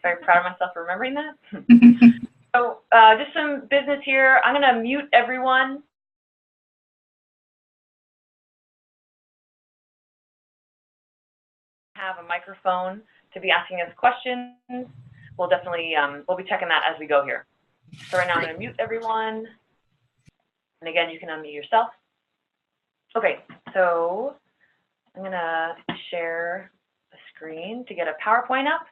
Very proud of myself for remembering that. So just some business here. I'm going to mute everyone. Have a microphone to be asking us questions. We'll definitely, we'll be checking that as we go here. So right now I'm going to mute everyone. And again, you can unmute yourself. Okay, so I'm going to share the screen to get a PowerPoint up.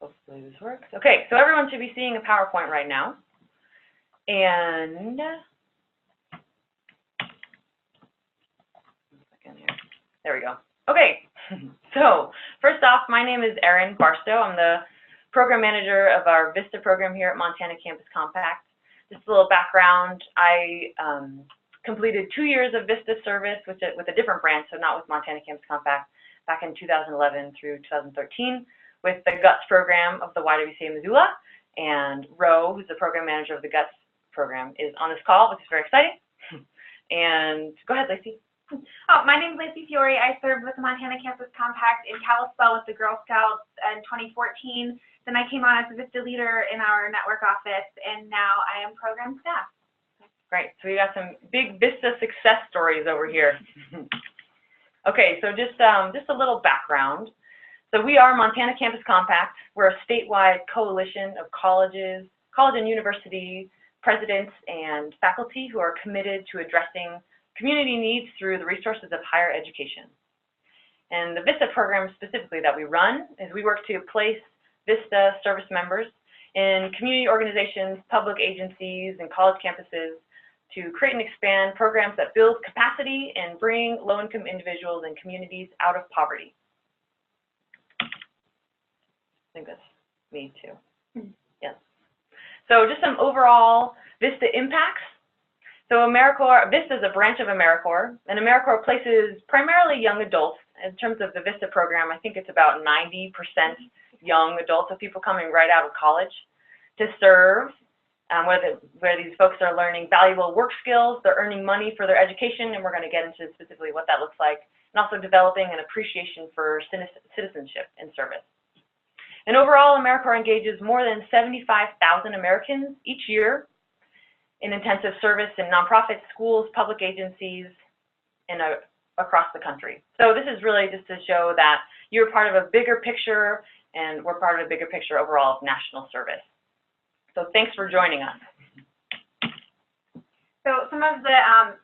Hopefully this works. Okay, so everyone should be seeing a PowerPoint right now. And there we go. Okay, so first off, my name is Erin Barstow. I'm the program manager of our VISTA program here at Montana Campus Compact. Just a little background, I completed 2 years of VISTA service with a different branch, so not with Montana Campus Compact, back in 2011 through 2013 with the GUTS program of the YWCA Missoula. And Ro, who's the program manager of the GUTS program, is on this call, which is very exciting. And go ahead, Lacey. Oh, my name is Lacey Fiore. I served with the Montana Campus Compact in Kalispell with the Girl Scouts in 2014. Then I came on as a VISTA leader in our network office, and now I am program staff. Great. So we got some big VISTA success stories over here. Okay, so just a little background. So we are Montana Campus Compact. We're a statewide coalition of colleges, college and university presidents and faculty who are committed to addressing community needs through the resources of higher education. And the VISTA program specifically that we run is we work to place VISTA service members in community organizations, public agencies, and college campuses to create and expand programs that build capacity and bring low-income individuals and communities out of poverty. I think that's me too. Yes. So just some overall VISTA impacts. So AmeriCorps, VISTA is a branch of AmeriCorps, and AmeriCorps places primarily young adults. In terms of the VISTA program, I think it's about 90% young adults, so people coming right out of college to serve, where these folks are learning valuable work skills, they're earning money for their education, and we're going to get into specifically what that looks like, and also developing an appreciation for citizenship and service. And overall, AmeriCorps engages more than 75,000 Americans each year in intensive service in nonprofits, schools, public agencies, and across the country. So this is really just to show that you're part of a bigger picture, and we're part of a bigger picture overall of national service. So thanks for joining us. So some of the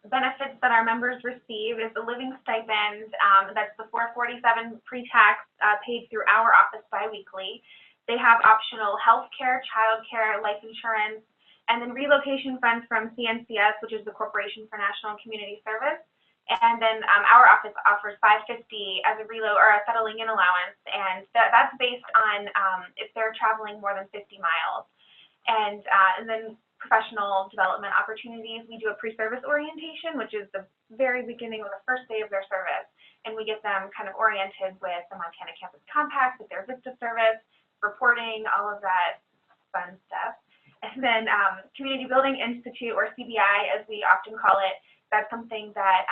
benefits that our members receive is the living stipend. That's the $447 pre-tax paid through our office biweekly. They have optional health care, child care, life insurance, and then relocation funds from CNCS, which is the Corporation for National and Community Service. And then our office offers $550 as a reload or a settling in allowance, and that's based on if they're traveling more than 50 miles. And then professional development opportunities. We do a pre-service orientation, which is the very beginning of the first day of their service, and we get them kind of oriented with the Montana Campus Compact, with their VISTA service, reporting, all of that fun stuff. And then Community Building Institute, or CBI as we often call it, that's something that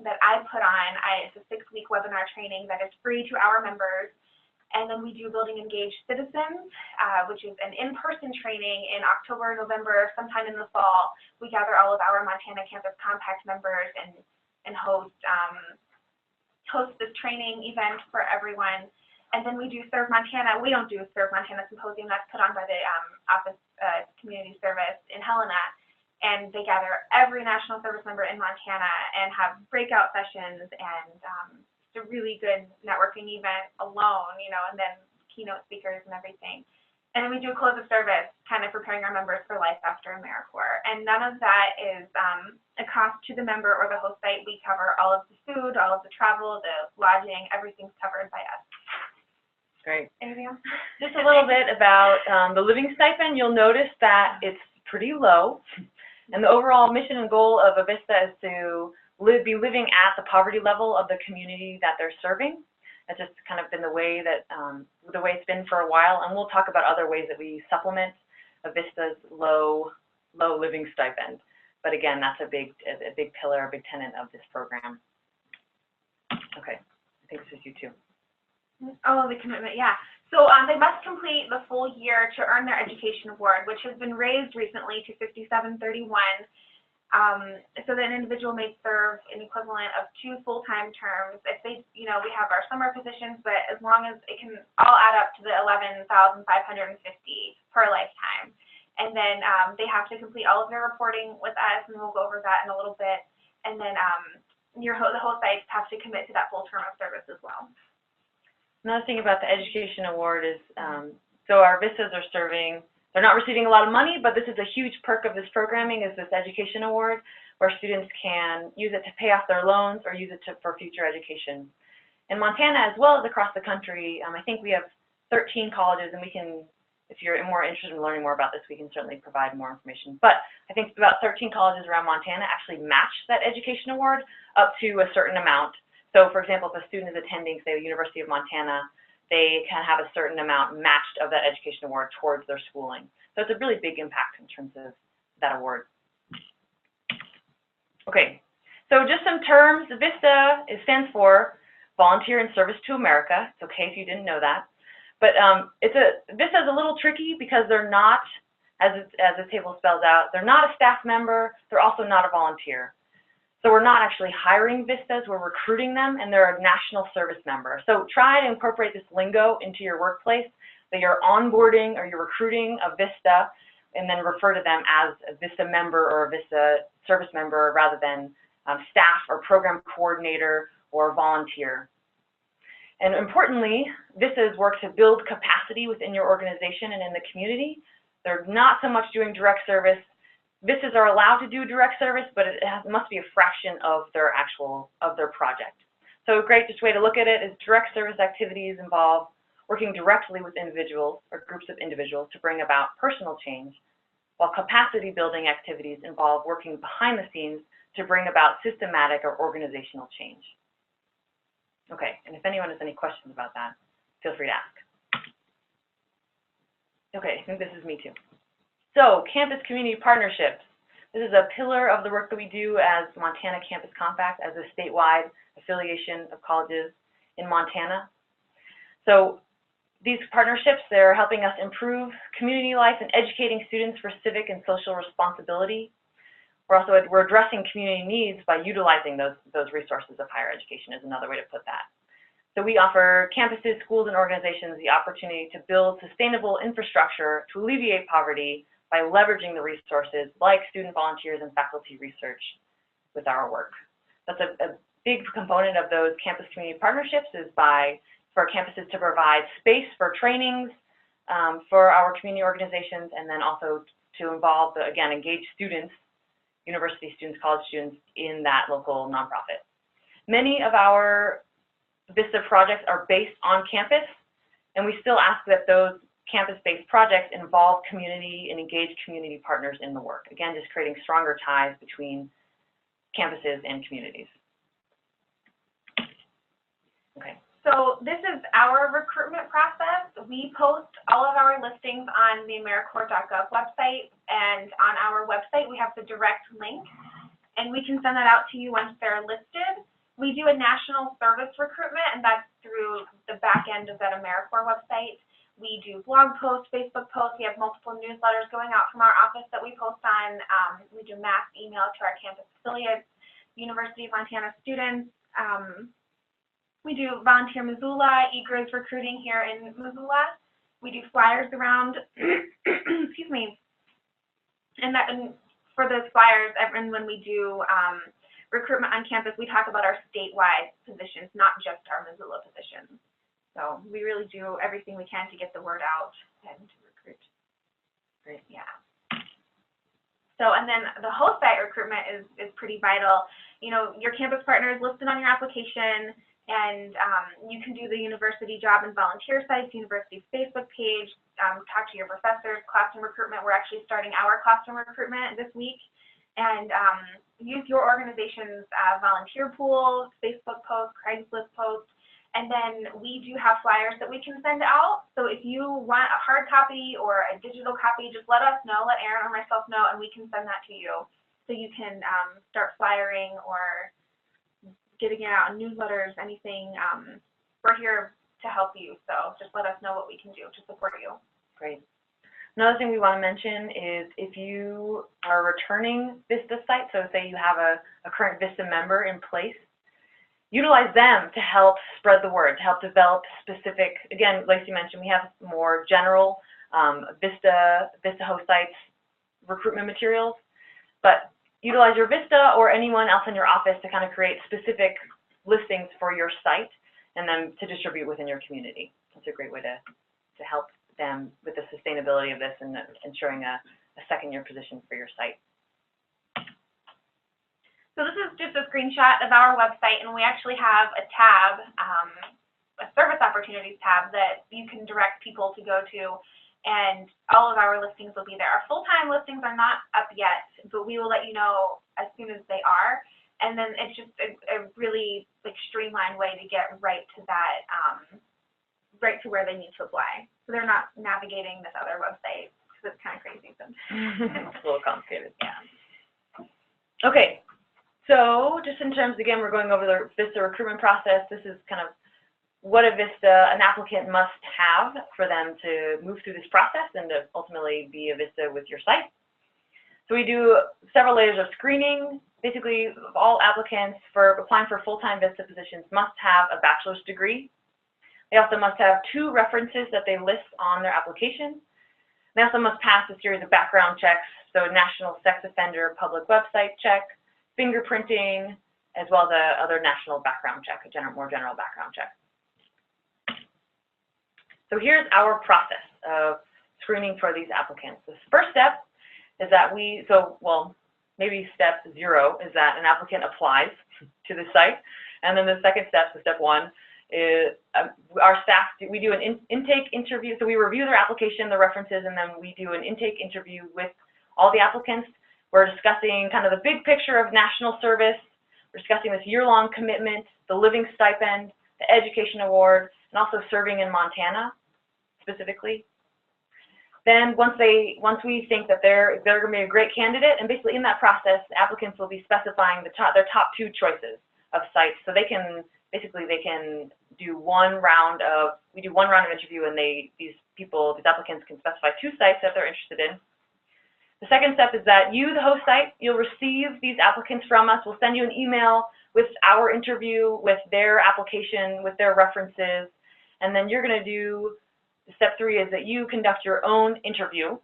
that I put on. It's a 6-week webinar training that is free to our members. And then we do Building Engaged Citizens, which is an in-person training in October, November, sometime in the fall. We gather all of our Montana Campus Compact members and host this training event for everyone. And then we do Serve Montana. We don't do a Serve Montana Symposium. That's put on by the Office Community Service in Helena. And they gather every national service member in Montana and have breakout sessions and it's a really good networking event alone, you know, and then keynote speakers and everything. And then we do a close of service, kind of preparing our members for life after AmeriCorps. And none of that is a cost to the member or the host site. We cover all of the food, all of the travel, the lodging, everything's covered by us. Great. Anything else? Just a little bit about the living stipend. You'll notice that it's pretty low. And the overall mission and goal of a VISTA is to be living at the poverty level of the community that they're serving. That's just kind of been the way that it's been for a while. And we'll talk about other ways that we supplement a VISTA's low living stipend. But again, that's a big pillar, a big tenet of this program. Okay, I think this is you too. Oh, the commitment, yeah. So they must complete the full year to earn their education award, which has been raised recently to $57.31. So that an individual may serve an equivalent of 2 full-time terms. If they, we have our summer positions, but as long as it can all add up to the $11,550 per lifetime. And then they have to complete all of their reporting with us, and we'll go over that in a little bit. And then the whole sites have to commit to that full term of service as well. Another thing about the education award is, so our VISTAs are serving, they're not receiving a lot of money, but this is a huge perk of this programming is this education award, where students can use it to pay off their loans or use it for future education. In Montana, as well as across the country, I think we have 13 colleges, and we can, if you're more interested in learning more about this, we can certainly provide more information. But I think about 13 colleges around Montana actually match that education award up to a certain amount. So, for example, if a student is attending, say, the University of Montana, they can have a certain amount matched of that education award towards their schooling. So it's a really big impact in terms of that award. Okay, so just some terms. VISTA stands for Volunteer in Service to America. It's okay if you didn't know that. But VISTA is a little tricky because they're not, as the table spells out, they're not a staff member, they're also not a volunteer. So we're not actually hiring VISTAs, we're recruiting them, and they're a national service member. So try to incorporate this lingo into your workplace, that you're onboarding or you're recruiting a VISTA, and then refer to them as a VISTA member or a VISTA service member rather than staff or program coordinator or volunteer. And importantly, VISTAs work to build capacity within your organization and in the community. They're not so much doing direct service. VISTAs are allowed to do direct service, but it must be a fraction of their project. So a great way to look at it is direct service activities involve working directly with individuals or groups of individuals to bring about personal change, while capacity building activities involve working behind the scenes to bring about systematic or organizational change. Okay, and if anyone has any questions about that, feel free to ask. Okay, I think this is me too. So, campus community partnerships. This is a pillar of the work that we do as Montana Campus Compact, as a statewide affiliation of colleges in Montana. So, these partnerships, they're helping us improve community life and educating students for civic and social responsibility. We're addressing community needs by utilizing those resources of higher education is another way to put that. So we offer campuses, schools, and organizations the opportunity to build sustainable infrastructure to alleviate poverty by leveraging the resources like student volunteers and faculty research with our work. That's a big component of those campus community partnerships is for campuses to provide space for trainings for our community organizations, and then also to involve, engage students, university students, college students in that local nonprofit. Many of our VISTA projects are based on campus, and we still ask that those campus-based projects involve community and engage community partners in the work. Again, just creating stronger ties between campuses and communities. Okay. So this is our recruitment process. We post all of our listings on the AmeriCorps.gov website, and on our website we have the direct link, and we can send that out to you once they're listed. We do a national service recruitment, and that's through the back end of that AmeriCorps website. We do blog posts, Facebook posts. We have multiple newsletters going out from our office that we post on. We do mass email to our campus affiliates, University of Montana students. We do volunteer Missoula, eGRIS recruiting here in Missoula. We do flyers around, excuse me. And for those flyers, and when we do recruitment on campus, we talk about our statewide positions, not just our Missoula positions. So we really do everything we can to get the word out and to recruit. Great. Yeah. So, and then the whole site recruitment is pretty vital. You know, your campus partner is listed on your application, and you can do the university job and volunteer sites, university's Facebook page, talk to your professors, classroom recruitment. We're actually starting our classroom recruitment this week. And use your organization's volunteer pool, Facebook posts, Craigslist posts. And then we do have flyers that we can send out. So if you want a hard copy or a digital copy, just let us know, let Aaron or myself know, and we can send that to you. So you can start flyering or getting it out in newsletters, anything. We're here to to help you. So just let us know what we can do to support you. Great. Another thing we want to mention is if you are returning VISTA site, so say you have a current VISTA member in place, utilize them to help spread the word, to help develop specific, again, Lacey mentioned, we have more general VISTA host sites recruitment materials, but utilize your VISTA or anyone else in your office to kind of create specific listings for your site and then to distribute within your community. That's a great way to help them with the sustainability of this and ensuring a second-year position for your site. So this is just a screenshot of our website, and we actually have a tab, a service opportunities tab that you can direct people to go to, and all of our listings will be there. Our full-time listings are not up yet, but we will let you know as soon as they are. And then it's just a really streamlined way to get right to that, right to where they need to apply. So they're not navigating this other website because it's kind of crazy sometimes. It's a little complicated. Yeah. Okay. So just in terms, again, we're going over the VISTA recruitment process. This is kind of what an applicant must have for them to move through this process and to ultimately be a VISTA with your site. So we do several layers of screening. Basically, all applicants for applying for full-time VISTA positions must have a bachelor's degree. They also must have 2 references that they list on their application. They also must pass a series of background checks, so National Sex Offender Public Website check, fingerprinting, as well as a other national background check, a more general background check. So here's our process of screening for these applicants. The first step is that maybe step 0 is that an applicant applies to the site, and then the second step, so step 1, is our staff, we do an intake interview. So we review their application, the references, and then we do an intake interview with all the applicants. We're discussing kind of the big picture of national service. We're discussing this year-long commitment, the living stipend, the education award, and also serving in Montana specifically. Then once we think that they're going to be a great candidate, and basically in that process, the applicants will be specifying their top 2 choices of sites. So they can do one round of interview, and these applicants can specify 2 sites that they're interested in. The second step is that you, the host site, you'll receive these applicants from us. We'll send you an email with our interview, with their application, with their references, and then you're going to do, step 3 is that you conduct your own interview.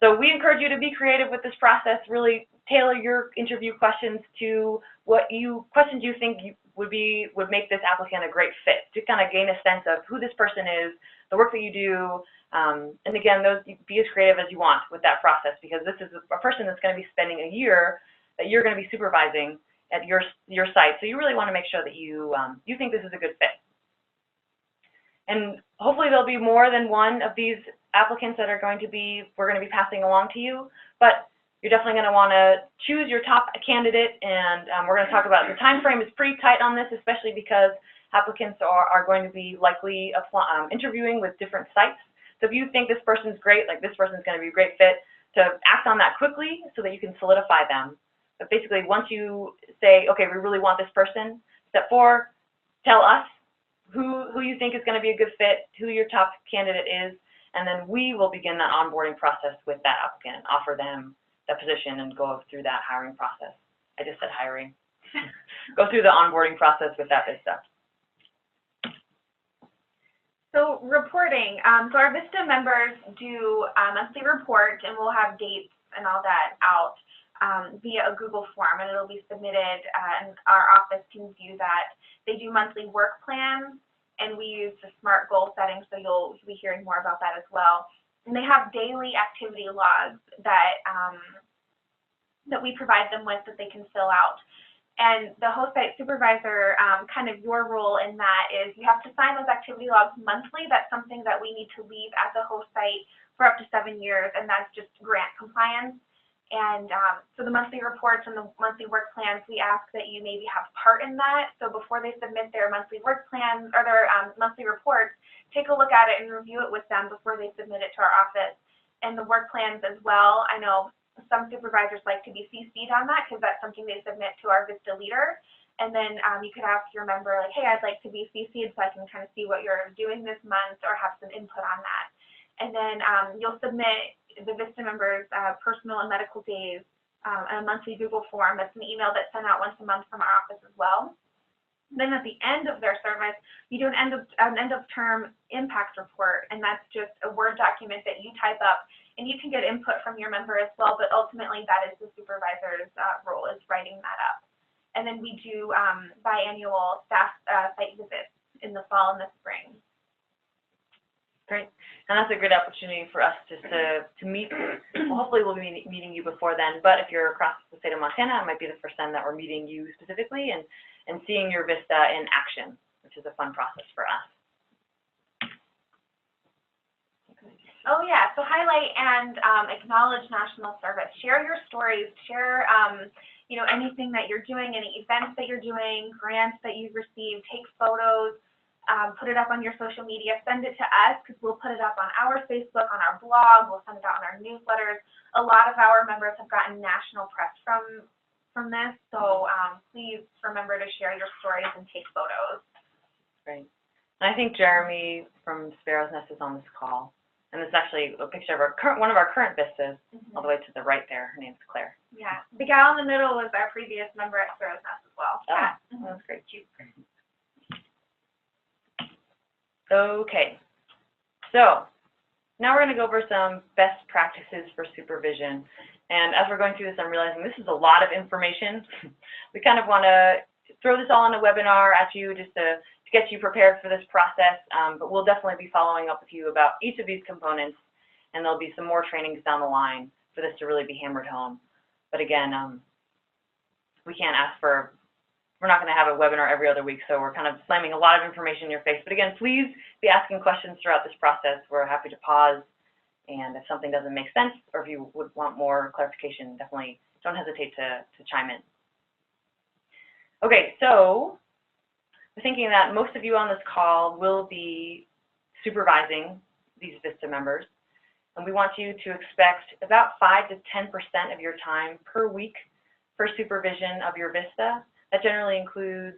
So we encourage you to be creative with this process, really tailor your interview questions to questions you think would make this applicant a great fit, to kind of gain a sense of who this person is, the work that you do, and again, be as creative as you want with that process, because this is a person that's going to be spending a year that you're going to be supervising at your site. So you really want to make sure that you think this is a good fit. And hopefully there'll be more than one of these applicants that we're going to be passing along to you, but you're definitely going to want to choose your top candidate, and we're going to talk about the time frame is pretty tight on this, especially because applicants are going to be likely interviewing with different sites. So if you think this person's great, like this person's going to be a great fit, to act on that quickly so that you can solidify them. But basically, once you say, okay, we really want this person, step 4, tell us who you think is going to be a good fit, who your top candidate is, and then we will begin that onboarding process with that applicant, offer them the position, and go through that hiring process. I just said hiring. Go through the onboarding process with that VISTA. So reporting. So our VISTA members do a monthly report, and we'll have dates and all that out via a Google form, and it'll be submitted, and our office can view that. They do monthly work plans, and we use the SMART goal setting, so you'll be hearing more about that as well. And they have daily activity logs that that we provide them with that they can fill out. And the host site supervisor, kind of your role in that is you have to sign those activity logs monthly. That's something that we need to leave at the host site for up to 7 years, and that's just grant compliance. And so the monthly reports and the monthly work plans, we ask that you maybe have part in that. So before they submit their monthly work plans or their monthly reports, take a look at it and review it with them before they submit it to our office. And the work plans as well, I know some supervisors like to be CC'd on that because that's something they submit to our VISTA leader. And then you could ask your member, like, hey, I'd like to be CC'd so I can kind of see what you're doing this month or have some input on that. And then you'll submit the VISTA members' personal and medical days in a monthly Google form. That's an email that's sent out once a month from our office as well. Then at the end of their service, you do an end-of-term impact report, and that's just a Word document that you type up, and you can get input from your member as well, but ultimately that is the supervisor's role, is writing that up. And then we do biannual staff site visits in the fall and the spring. Great. And that's a great opportunity for us just to meet. Well, hopefully we'll be meeting you before then, but if you're across the state of Montana, it might be the first time that we're meeting you specifically and seeing your VISTA in action, which is a fun process for us. Oh yeah, so highlight and acknowledge national service. Share your stories, share you know, anything that you're doing, any events that you're doing, grants that you've received, take photos, put it up on your social media, send it to us because we'll put it up on our Facebook, on our blog, we'll send it out in our newsletters. A lot of our members have gotten national press from this, so please remember to share your stories and take photos. Great. And I think Jeremy from Sparrow's Nest is on this call. And this is actually a picture of one of our current VISTAs, all the way to the right there. Her name's Claire. Yeah, the gal in the middle was our previous member at Sparrow's Nest as well. Oh, that's great. Cute. Okay, so now we're going to go over some best practices for supervision. And as we're going through this, I'm realizing this is a lot of information. We kind of want to throw this all in a webinar at you just to get you prepared for this process, but we'll definitely be following up with you about each of these components, and there'll be some more trainings down the line for this to really be hammered home. But again, we can't ask for, we're not going to have a webinar every other week, so we're kind of slamming a lot of information in your face. But again, please be asking questions throughout this process. We're happy to pause, and if something doesn't make sense, or if you would want more clarification, definitely don't hesitate to chime in. Okay, so we're thinking that most of you on this call will be supervising these VISTA members, and we want you to expect about 5 to 10% of your time per week for supervision of your VISTA. That generally includes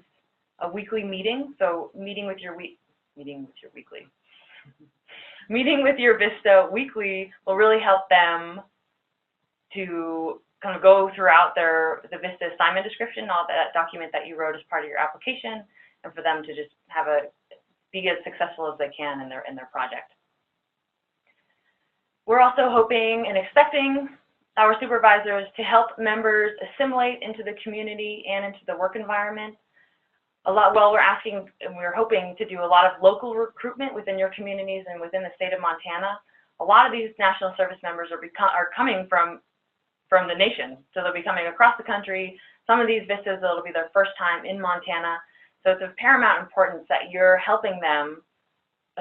a weekly meeting, so meeting with your VISTA weekly will really help them to kind of go throughout the VISTA assignment description, all that document that you wrote as part of your application, and for them to just be as successful as they can in their project. We're also hoping and expecting our supervisors to help members assimilate into the community and into the work environment. We're asking and we're hoping to do a lot of local recruitment within your communities and within the state of Montana. A lot of these national service members are coming from the nation, so they'll be coming across the country. Some of these VISTAs, it'll be their first time in Montana. So it's of paramount importance that you're helping them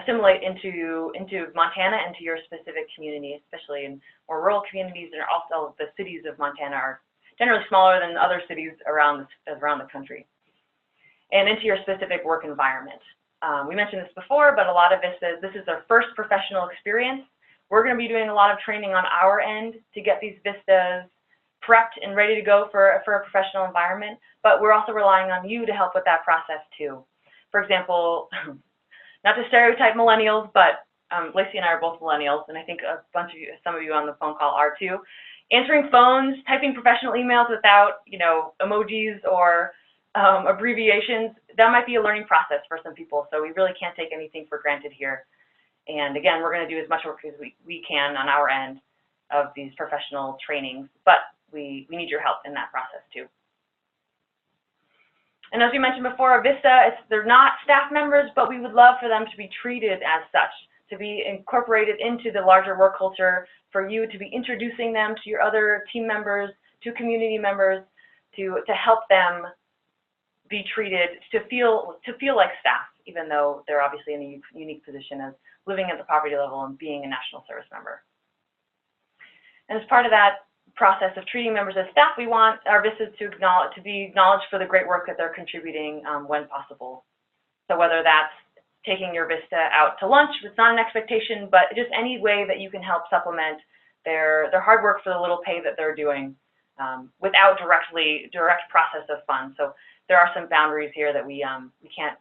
assimilate into Montana and to your specific community, especially in more rural communities, and also the cities of Montana are generally smaller than other cities around the country, and into your specific work environment. We mentioned this before, but a lot of VISTAs, this is their first professional experience. We're going to be doing a lot of training on our end to get these VISTAs prepped and ready to go for a professional environment, but we're also relying on you to help with that process too. For example, not to stereotype millennials, but Lacey and I are both millennials, and I think some of you on the phone call are too. Answering phones, typing professional emails without, emojis or abbreviations, that might be a learning process for some people, so we really can't take anything for granted here. And again, we're going to do as much work as we can on our end of these professional trainings, but we need your help in that process too. And as we mentioned before, VISTA, they're not staff members, but we would love for them to be treated as such, to be incorporated into the larger work culture, for you to be introducing them to your other team members, to community members, to help them be treated, to feel like staff, even though they're obviously in a unique position as living at the poverty level and being a national service member. And as part of that process of treating members as staff, we want our VISTAs to be acknowledged for the great work that they're contributing when possible. So whether that's taking your VISTA out to lunch, it's not an expectation, but just any way that you can help supplement their hard work for the little pay that they're doing without direct process of funds. So there are some boundaries here that we can't,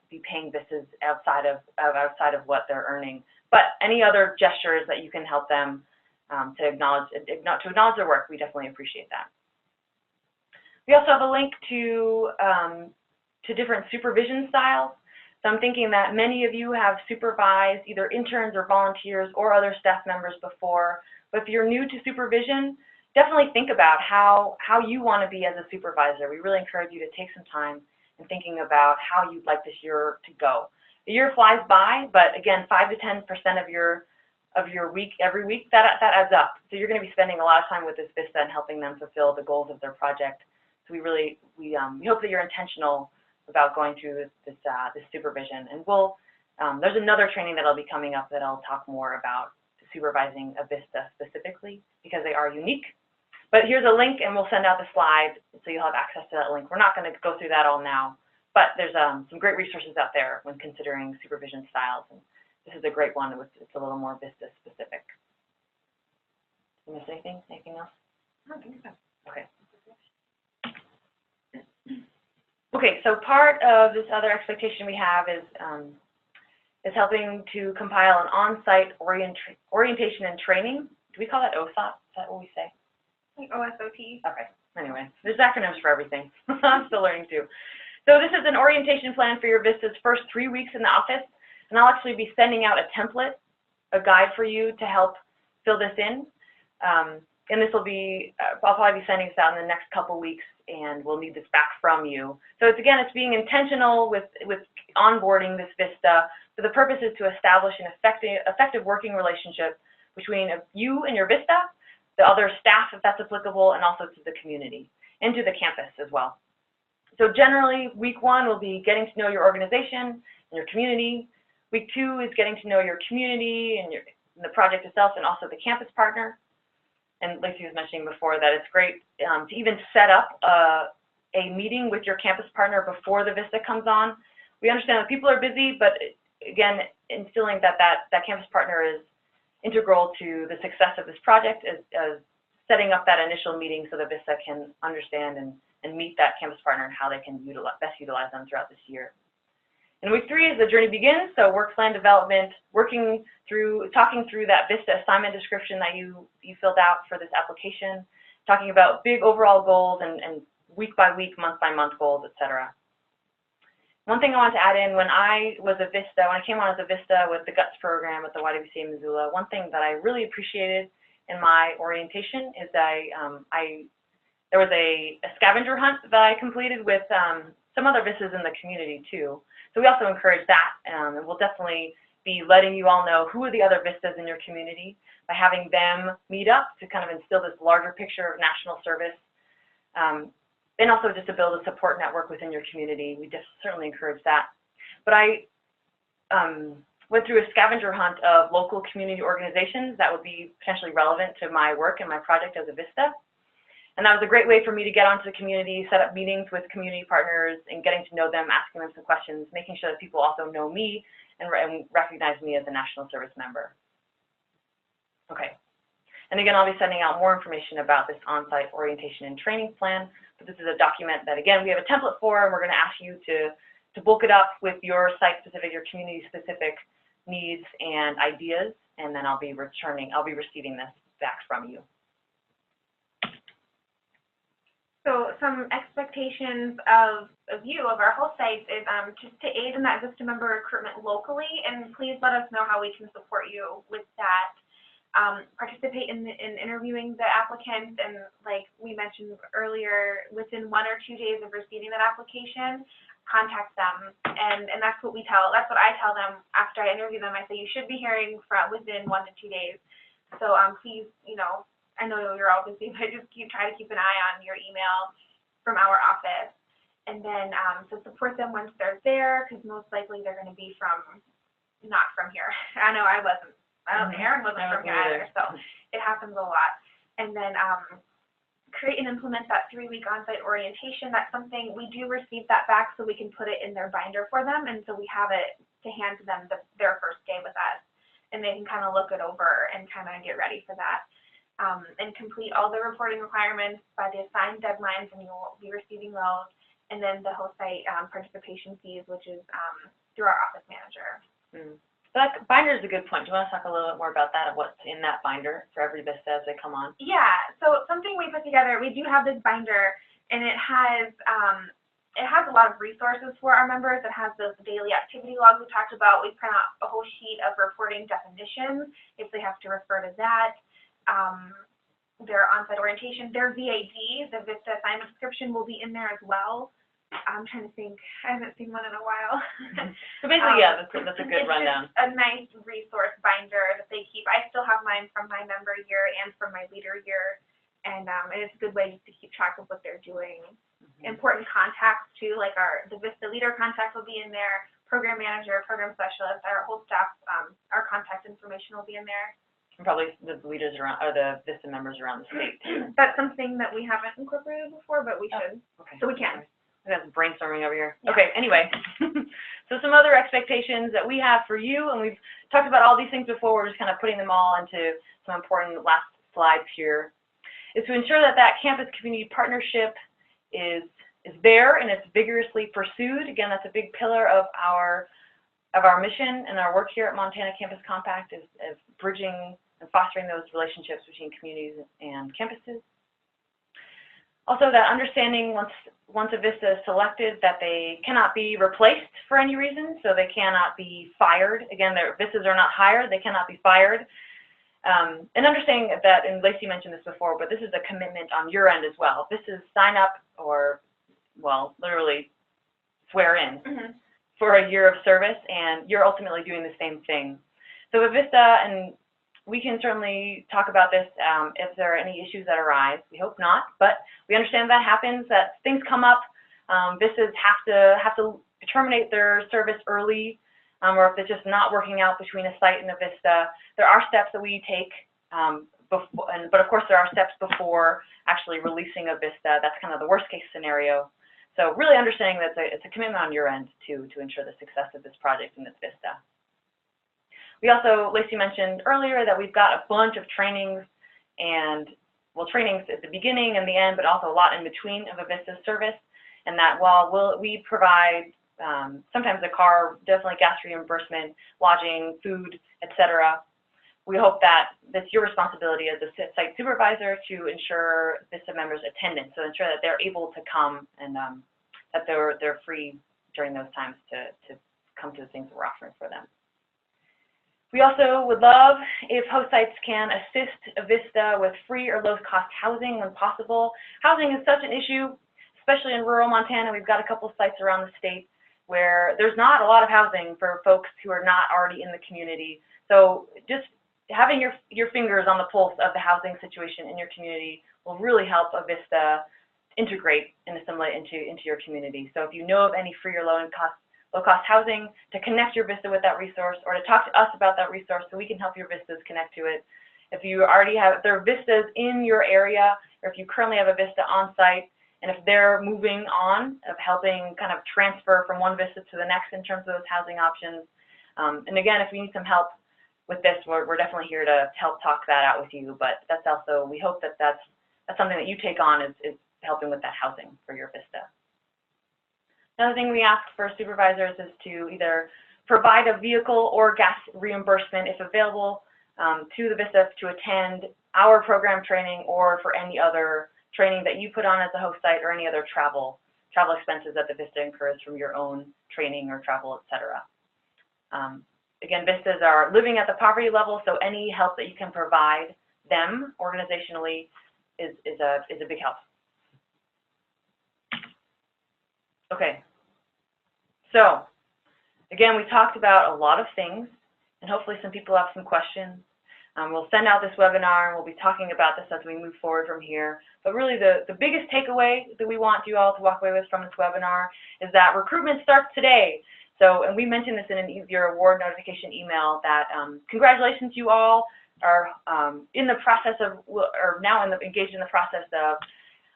be paying VISTAs outside of what they're earning. But any other gestures that you can help them to acknowledge their work, we definitely appreciate that. We also have a link to different supervision styles. So I'm thinking that many of you have supervised either interns or volunteers or other staff members before. But if you're new to supervision, definitely think about how you want to be as a supervisor. We really encourage you to take some time in thinking about how you'd like this year to go. The year flies by, but again, 5 to 10% of your week every week, that adds up. So you're going to be spending a lot of time with this VISTA and helping them fulfill the goals of their project. So we hope that you're intentional about going through this supervision. And there's another training that'll be coming up that I'll talk more about supervising a VISTA specifically, because they are unique. But here's a link, and we'll send out the slide so you'll have access to that link. We're not going to go through that all now, but there's some great resources out there when considering supervision styles, and this is a great one. It's a little more VISTA specific. Did I miss anything? Anything else? I don't think so. Okay. Okay, so part of this other expectation we have is helping to compile an on-site orientation and training. Do we call that OSOT? Is that what we say? Like OSOT. Okay. Anyway, there's acronyms for everything. I'm still learning too. So this is an orientation plan for your VISTA's first 3 weeks in the office, and I'll actually be sending out a template, a guide for you to help fill this in. And this will be, I'll probably be sending this out in the next couple weeks, and we'll need this back from you. So it's being intentional with onboarding this VISTA. So the purpose is to establish an effective working relationship between you and your VISTA, the other staff if that's applicable, and also to the community and to the campus as well. So generally, week 1 will be getting to know your organization and your community. Week 2 is getting to know your community and the project itself, and also the campus partner. And Lacey was mentioning before that it's great to even set up a meeting with your campus partner before the VISTA comes on. We understand that people are busy, but again, instilling that campus partner is integral to the success of this project, as setting up that initial meeting so the VISTA can understand and meet that campus partner and how they can best utilize them throughout this year. And week 3 is the journey begins, so work plan development, talking through that VISTA assignment description that you filled out for this application, talking about big overall goals and week by week, month by month goals, etc. One thing I wanted to add in, when I came on as a VISTA with the GUTS program at the YWCA Missoula, one thing that I really appreciated in my orientation is there was a scavenger hunt that I completed with some other VISTAs in the community too. So we also encourage that, and we'll definitely be letting you all know who are the other VISTAs in your community by having them meet up to kind of instill this larger picture of national service, and also just to build a support network within your community. We just certainly encourage that. But I went through a scavenger hunt of local community organizations that would be potentially relevant to my work and my project as a VISTA. And that was a great way for me to get onto the community, set up meetings with community partners, and getting to know them, asking them some questions, making sure that people also know me and recognize me as a national service member. Okay. And again, I'll be sending out more information about this on-site orientation and training plan. But this is a document that, again, we have a template for, and we're going to ask you to bulk it up with your site-specific, your community-specific needs and ideas, and then I'll be receiving this back from you. So some expectations of our whole site is just to aid in that VISTA member recruitment locally, and please let us know how we can support you with that. Participate in interviewing the applicants, and like we mentioned earlier, within 1 or 2 days of receiving that application, contact them, and that's what I tell them after I interview them. I say you should be hearing from within 1 to 2 days. So please, I know you're all busy, but just try to keep an eye on your email from our office. And then to support them once they're there, because most likely they're going to be not from here. I know I wasn't. Aaron wasn't from here either, so it happens a lot. And then create and implement that 3-week on-site orientation. That's something we do receive that back, so we can put it in their binder for them, and so we have it to hand to them their first day with us, and they can kind of look it over and kind of get ready for that. And complete all the reporting requirements by the assigned deadlines, and you'll be receiving those. and then the host site participation fees, which is through our office manager. So that binder is a good point. Do you want to talk a little bit more about that, of what's in that binder for every VISTA as they come on? Yeah, so something we put together, we do have this binder, and it has a lot of resources for our members. It has those daily activity logs we talked about. We print out a whole sheet of reporting definitions if they have to refer to that. Their on-site orientation, their VAD, the VISTA assignment description, will be in there as well. I'm trying to think. I haven't seen one in a while. So basically, yeah, that's a good rundown. It's just a nice resource binder that they keep. I still have mine from my member year and from my leader year, and it's a good way just to keep track of what they're doing. Important contacts too, like the VISTA leader contact will be in there, program manager, program specialist, our whole staff, our contact information will be in there. And probably the leaders around, or the VISTA members around the state. That's something that we haven't incorporated before, but we should. Okay. So we can. I got brainstorming over here. Yeah. Okay, anyway. So some other expectations that we have for you, and we've talked about all these things before, we're just kind of putting them all into some important last slides here, is to ensure that that campus community partnership is there and it's vigorously pursued. Again, that's a big pillar of our mission and our work here at Montana Campus Compact is bridging and fostering those relationships between communities and campuses. Also, that understanding once a VISTA is selected that they cannot be replaced for any reason, so they cannot be fired. Again, their VISTAs are not hired, they cannot be fired. And understanding that, and Lacey mentioned this before, but this is a commitment on your end as well. This is sign up or, well, literally swear in for a year of service, and you're ultimately doing the same thing. So with VISTA, and we can certainly talk about this if there are any issues that arise. We hope not, but we understand that happens, that things come up. VISTAs have to terminate their service early, or if it's just not working out between a site and a VISTA. There are steps that we take, but of course there are steps before actually releasing a VISTA. That's kind of the worst case scenario. So really understanding that it's a commitment on your end to ensure the success of this project and this VISTA. We also, Lacey mentioned earlier that we've got a bunch of trainings and, well, trainings at the beginning and the end, but also a lot in between of a VISTA service. And that while we provide sometimes a car, definitely gas reimbursement, lodging, food, etc., we hope that it's your responsibility as a site supervisor to ensure VISTA members' attendance, so ensure that they're able to come and that they're free during those times to come to the things that we're offering for them. We also would love if host sites can assist a VISTA with free or low-cost housing when possible. Housing is such an issue, especially in rural Montana. We've got a couple sites around the state where there's not a lot of housing for folks who are not already in the community. So just having your fingers on the pulse of the housing situation in your community will really help a VISTA integrate and assimilate into your community. So if you know of any free or low-cost housing, to connect your VISTA with that resource, or to talk to us about that resource so we can help your VISTAs connect to it. If you already have, if there are VISTAs in your area, or if you currently have a VISTA on site, and if they're moving on, of helping kind of transfer from one VISTA to the next in terms of those housing options. And again, if you need some help with this, we're definitely here to help talk that out with you, but that's also, we hope that that's something that you take on is helping with that housing for your VISTA. Another thing we ask for supervisors is to either provide a vehicle or gas reimbursement, if available, to the VISTA to attend our program training or for any other training that you put on as a host site or any other travel expenses that the VISTA incurs from your own training or travel, etc. Again, VISTAs are living at the poverty level, so any help that you can provide them organizationally is a big help. Okay, so again, we talked about a lot of things, and hopefully some people have some questions. We'll send out this webinar, and we'll be talking about this as we move forward from here. But really, the biggest takeaway that we want you all to walk away with from this webinar is that recruitment starts today. So, and we mentioned this in your award notification email, that congratulations, you all are in the process of, or now engaged in the process of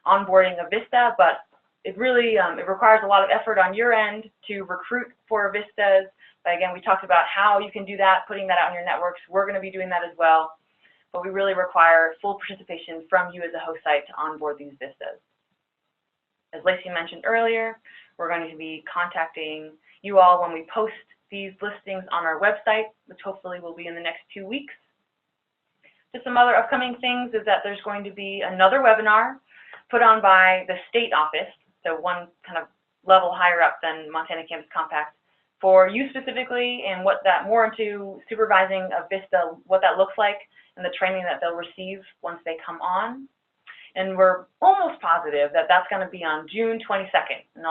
onboarding a VISTA, but it really, it requires a lot of effort on your end to recruit for VISTAs. But again, we talked about how you can do that, putting that out in your networks. We're going to be doing that as well. But we really require full participation from you as a host site to onboard these VISTAs. As Lacey mentioned earlier, we're going to be contacting you all when we post these listings on our website, which hopefully will be in the next 2 weeks. Just some other upcoming things is that there's going to be another webinar put on by the state office, so one kind of level higher up than Montana Campus Compact, for you specifically and what that more into supervising of VISTA, what that looks like, and the training that they'll receive once they come on. And we're almost positive that that's going to be on June 22nd, and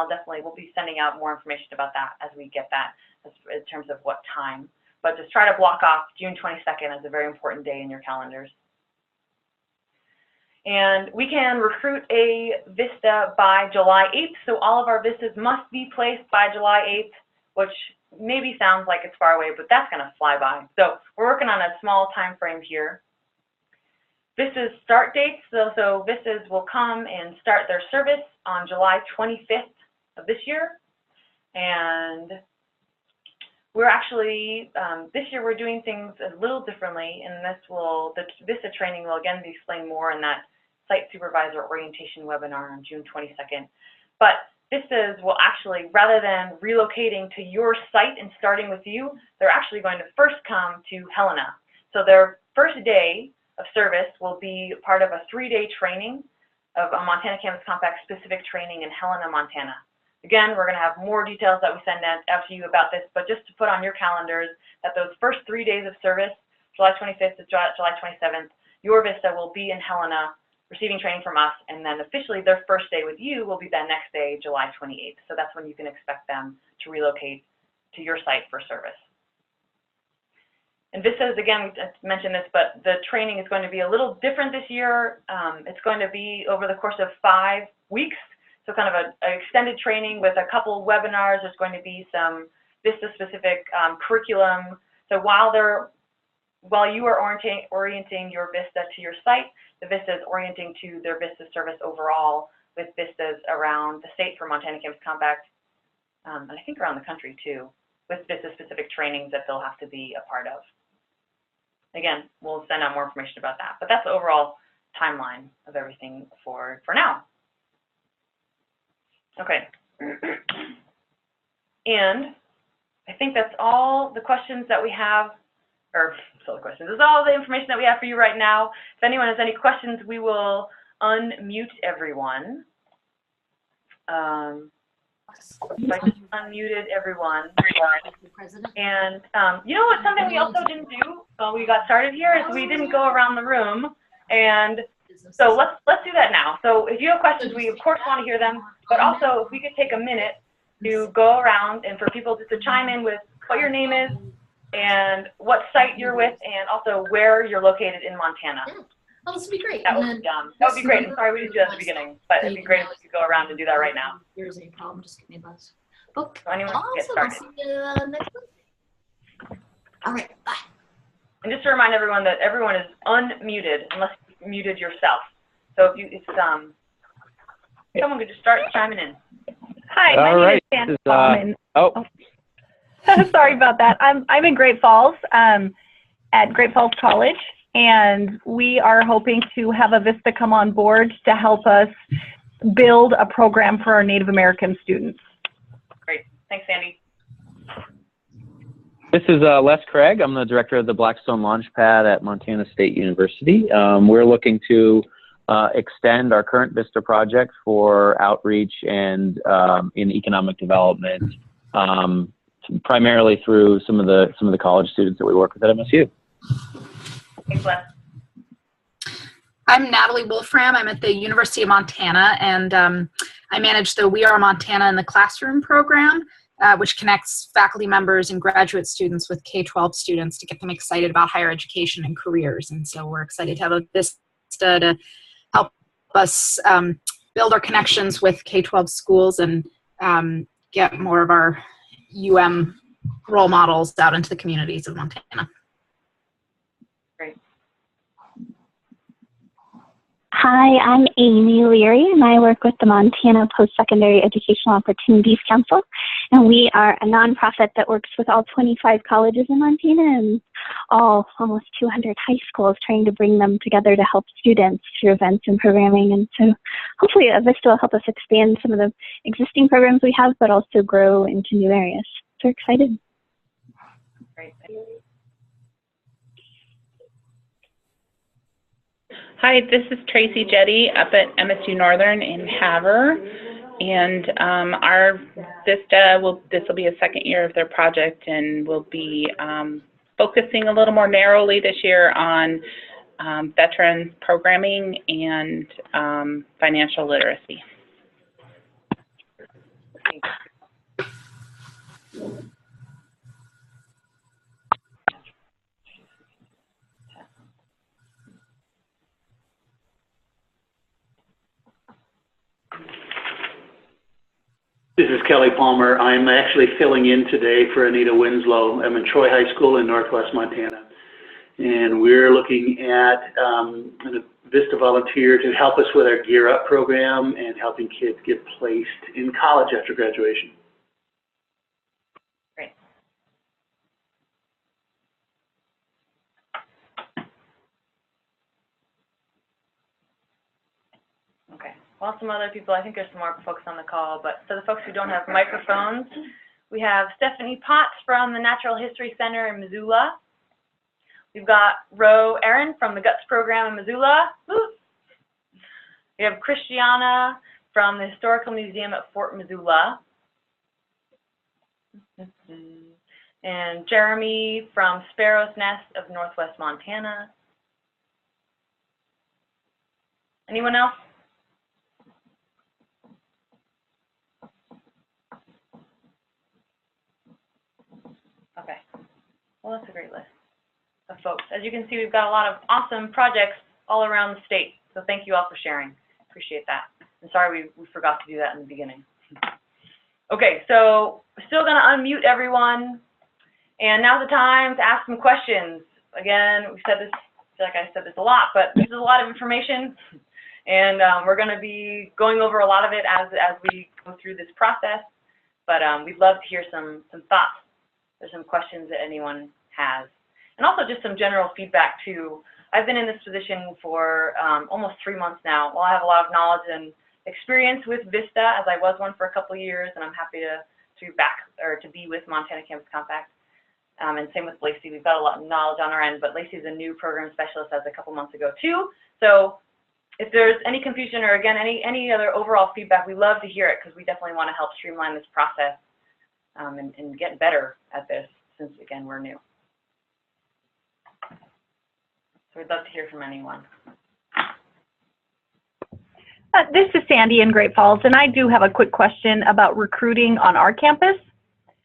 we'll be sending out more information about that as we get that in terms of what time. But just try to block off June 22nd as a very important day in your calendars. And we can recruit a VISTA by July 8th, so all of our VISTAs must be placed by July 8th, which maybe sounds like it's far away, but that's going to fly by. So we're working on a small time frame here. VISTA's start dates, so VISTAs will come and start their service on July 25th of this year. And we're actually, this year we're doing things a little differently, and the VISTA training will again be explained more in that Site Supervisor Orientation webinar on June 22nd. But VISTAs will actually, rather than relocating to your site and starting with you, they're actually going to first come to Helena. So their first day of service will be part of a 3-day training of a Montana Campus Compact specific training in Helena, Montana. Again, we're going to have more details that we send out to you about this, but just to put on your calendars that those first 3 days of service, July 25th to July 27th, your VISTA will be in Helena receiving training from us, and then officially their first day with you will be that next day, July 28th. So that's when you can expect them to relocate to your site for service. And VISTAs, again, I mentioned this, but the training is going to be a little different this year. It's going to be over the course of 5 weeks. So kind of an extended training with a couple webinars. There's going to be some VISTA-specific curriculum. So while you are orienting your VISTA to your site, the VISTA is orienting to their VISTA service overall with VISTAs around the state for Montana Campus Compact, and I think around the country too, with VISTA-specific trainings that they'll have to be a part of. Again, we'll send out more information about that, but that's the overall timeline of everything for now. Okay, and I think that's all the questions that we have, or so the questions. That's all the information that we have for you right now. If anyone has any questions, we will unmute everyone. So I just unmuted everyone. And you know what? Something we also didn't do when we got started here is we didn't go around the room, and so let's do that now. So if you have questions, we of course want to hear them, but also if we could take a minute to go around and for people just to chime in with what your name is and what site you're with, and also where you're located in Montana. Yeah. Oh, this would be great. That would be great. I'm sorry we didn't do that at the beginning, but it'd be great if we could go around and do that right now. If there's any problem, just give me a buzz. Okay. So anyone can get Awesome. I'll started. see you next week. All right. Bye. And just to remind everyone that everyone is unmuted unless you muted yourself. So if someone could just start chiming in. Hi, my name is Sandra Bauman. Sorry about that. I'm in Great Falls at Great Falls College, and we are hoping to have a VISTA come on board to help us build a program for our Native American students. Great. Thanks, Sandy. This is Les Craig. I'm the director of the Blackstone Launchpad at Montana State University. We're looking to extend our current VISTA project for outreach and in economic development, primarily through some of the college students that we work with at MSU. Thanks, Les. I'm Natalie Wolfram. I'm at the University of Montana, and I manage the We Are Montana in the Classroom program, which connects faculty members and graduate students with K-12 students to get them excited about higher education and careers. And so we're excited to have a VISTA to help us build our connections with K-12 schools and get more of our UM role models out into the communities of Montana. Great. Hi, I'm Amy Leary, and I work with the Montana Post-Secondary Educational Opportunities Council, and we are a nonprofit that works with all 25 colleges in Montana and almost 200 high schools, trying to bring them together to help students through events and programming. And so hopefully VISTA will help us expand some of the existing programs we have, but also grow into new areas. So we're excited. Great. Hi, this is Tracy Jetty up at MSU Northern in Havre, and our VISTA this will be a second year of their project, and we'll be focusing a little more narrowly this year on veterans programming and financial literacy. This is Kelly Palmer. I'm actually filling in today for Anita Winslow. I'm in Troy High School in Northwest Montana. And we're looking at a VISTA volunteer to help us with our Gear Up program and helping kids get placed in college after graduation. Great. Okay. Well, some other people, I think there's some more folks on the call, but for the folks who don't have microphones, we have Stephanie Potts from the Natural History Center in Missoula. We've got Ro Aaron from the GUTS program in Missoula. Woo! We have Christiana from the Historical Museum at Fort Missoula. And Jeremy from Sparrow's Nest of Northwest Montana. Anyone else? Okay. Well, that's a great list of folks. As you can see, we've got a lot of awesome projects all around the state. So thank you all for sharing. Appreciate that. I'm sorry we forgot to do that in the beginning. Okay, so we're still going to unmute everyone. And now's the time to ask some questions. Again, we said this, I feel like I said this a lot, but this is a lot of information. And we're going to be going over a lot of it as we go through this process. But we'd love to hear some thoughts. There's some questions that anyone has. And also just some general feedback too. I've been in this position for almost 3 months now. Well, I have a lot of knowledge and experience with VISTA, as I was one for a couple of years, and I'm happy to be with Montana Campus Compact. And same with Lacey. We've got a lot of knowledge on our end, but Lacey's a new program specialist as a couple months ago too. So if there's any confusion or again any other overall feedback, we love to hear it because we definitely want to help streamline this process and get better at this since again we're new. So we'd love to hear from anyone. This is Sandy in Great Falls, and I do have a quick question about recruiting on our campus.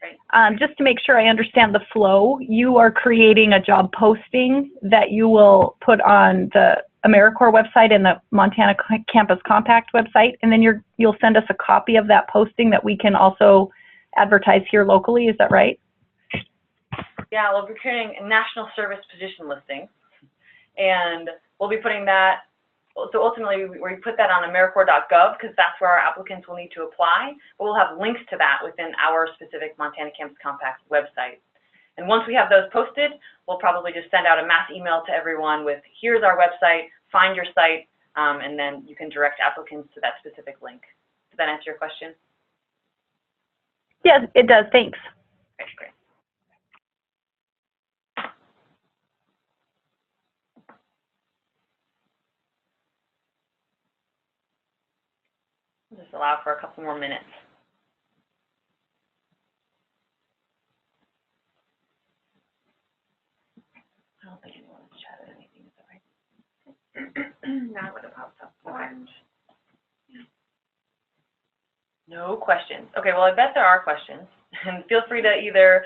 Right. Just to make sure I understand the flow, you are creating a job posting that you will put on the AmeriCorps website and the Montana Campus Compact website, and then you'll send us a copy of that posting that we can also advertise here locally. Is that right? Yeah, we'll be creating a national service position listing, and we'll be putting that. So ultimately, we put that on AmeriCorps.gov because that's where our applicants will need to apply. But we'll have links to that within our specific Montana Campus Compact website. And once we have those posted, we'll probably just send out a mass email to everyone with, here's our website, find your site, and then you can direct applicants to that specific link. Does that answer your question? Yes, it does. Thanks. Okay, great. We'll just allow for a couple more minutes. I don't think anyone's chatted anything, is that right? Now it would have popped up orange. No questions. Okay, well, I bet there are questions. And feel free to either,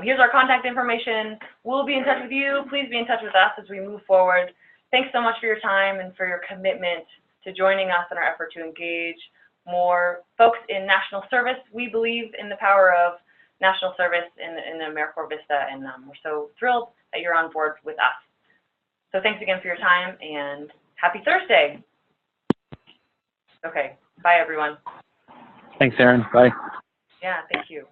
here's our contact information. We'll be in touch with you. Please be in touch with us as we move forward. Thanks so much for your time and for your commitment to joining us in our effort to engage more folks in national service. We believe in the power of national service in the AmeriCorps VISTA, and we're so thrilled that you're on board with us. So thanks again for your time, and happy Thursday. Okay. Bye, everyone. Thanks, Aaron. Bye. Yeah, thank you.